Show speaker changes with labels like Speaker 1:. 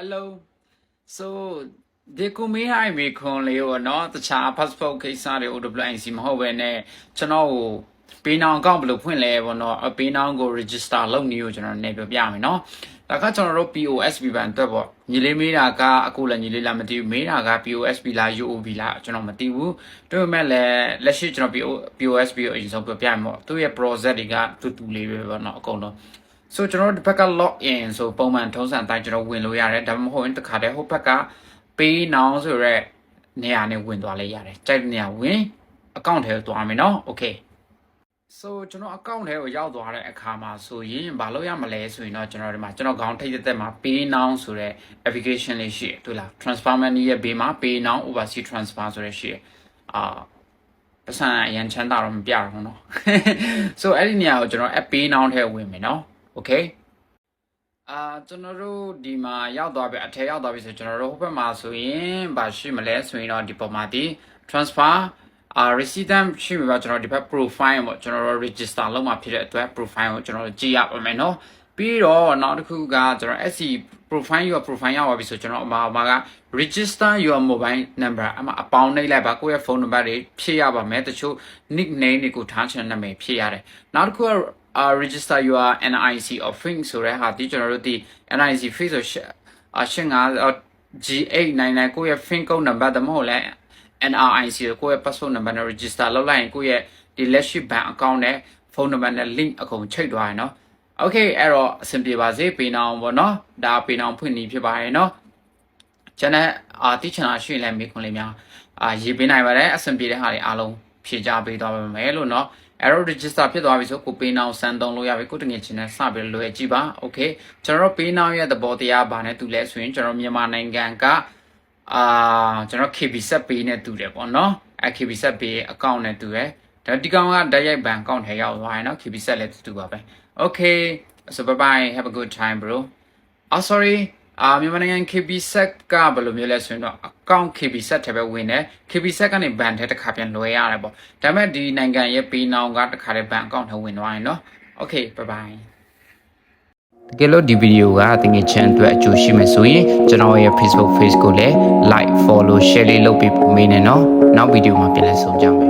Speaker 1: Hello. So they come here I make only or not the cha passport case are the old blind sim how when channel pin on gobble of when level or a pin on go register low new general neighbor yamino. La cachorro POSB band double. Nilimira ga akula nilila mati mira POSB la UOB la general mativu. To mele leshi POSB is of piano. To a prosediga to live or not color. So ကျွန်တော်တို့တစ်ဖက်က log in ဆိုပုံမှန်ထုံးစံအတိုင်းကျွန်တော်ဝင်လို့ရတယ်ဒါမှမဟုတ်ရင်တစ်ခါတည်းဟိုဘက်က pay now ဆိုရဲနေရာနဲ့ဝင်သွားလဲရတယ်ကြိုက်တဲ့နေရာဝင် account ထဲကိုသွားမယ်နော် okay so ကျွန်တော် account ထဲကိုရောက်သွားတဲ့အခါမှာဆိုရင်ဘာလို့ရမလဲဆိုရင်တော့ကျွန်တော်ဒီမှာကျွန်တော်ခေါင်းထိပ်သက်မှာ pay now ဆိုတဲ့ application လေးရှိတယ်တွေ့လား transfer money ရဲ့ဘေးမှာ pay now overseas transfer ဆိုတဲ့ရှိတယ်ပတ်စံအရင်ချမ်းသာတော့မပြတော့ဘူးနော် so အဲ့ဒီနေရာကိုကျွန်တော် app pay now ထဲဝင်မယ်နော်Okay ကျွန်တော်တို့ဒီမှာရောက်သွားပြီအထက်ရောက်သွားပြီဆိုကျွန်တော်တို့ဟိုဘက်မှာဆိုရင်ဗာရှိမလဲဆိုရင်တော့ဒီပေါ်မှာဒီ transfer receipt ရှိမှာကျွန်တော်ဒီဘက် profile ပေါ့ကျွန်တော်တို့ register လုပ်မှာဖြစ်တဲ့အတွက် profile ကိုကျွန်တော်တို့ကြည့်ရပါမယ်เนาะပြီးတော့နောက်တစ်ခုကကျွန်တော် SC profile ရောက်ပါပြီဆိုကျွန်တော်မှာက register your mobile number အပေါင်းနှိပ်လိုက်ပါကိုယ့်ရဲ့ phone number တွေဖြည့်ရပါမယ်တချို့ nickname တွေကိုထားချင်တဲ့နာမည်ဖြည့်ရတယ်နောက်တစ်ခုကregister your NIC or FIN ဆိုတဲ့ဟာဒီကျွန်တော်တို့ဒီ NIC FIN ဆိုG899ကိုယ့်ရဲ့ FIN code number တမဟုတ်လဲ NRIC ကိုယ့်ရဲ့ passport number နဲ့ register လုပ်လိုက်ရင်ကိုယ့်ရဲ့ဒီ လက်ရှိ bank account နဲ့ phone number နဲ့ link အကုန်ချိတ်သွားရင်เนาะ Okay အဲ့တော့အဆင်ပြေပါစေပေးနောင်ပေါ့เนาะဒါပေးနောင်ဖွင့်နေဖြစ်ပါတယ်เนาะကျွန်တော်တိချင်တာရှိရင်လည်းမေးခွန်းလေးများရေးပေးနိုင်ပါတယ်အဆင်ပြေတဲ့ဟာတွေအားလုံးဖြေကြားပေးသွားပါမယ်လို့เนาะError register ဖြစ်သွားပြီဆိုကိုပေးနောင်စမ်းသုံးလို့ရပြီကိုတငယ်ချင်းနဲ့စပြီးလွယ်ကြည့်ပါ Okay ကျွန်တော်ပေးနောင်ရဲ့သဘောတရားဘာနဲ့တူလဲဆိုရင်ကျွန်တော်မြန်မာနိုင်ငံကကျွန်တော် KB ဆက်ပေးနဲ့တူတယ်ပေါ့နော်KB ဆက်ပေး account နဲ့တူတယ်ဒါဒီကောင်ကတိုက်ရိုက် bank account ထဲရောက်သွားရင်နော် KB ဆက်လည်းတူပါပဲ Okay so bye bye have a good time bro sorryမြန်မာနိုင်ငံ KB ဆက်ကဘယ်လိုမျိုးလဲဆိုရင်တော့ account KB ဆက်ထဲပဲဝင်တယ် KB ဆက်ကနေ ban ထဲတစ်ခါပြန်လွှဲရတယ်ပေါ့ဒါပေမဲ့ဒီနိုင်ငံရဲ့ပေးနောင်ကတစ်ခါတည်း ban account ထဲဝင်သွားရင်เนาะ Okay bye bye တကယ်လို့ဒီဗီဒီယိုကတကယ်ချမ်းအတွက်အကျိုးရှိမယ်ဆိုရင်ကျွန်တော်ရဲ့ Facebook page ကိုလည်း like follow share လေးလုပ်ပြီးမေးနေเนาะနောက်ဗီဒီယိုမှာပြန်လည်ဆုံကြမယ်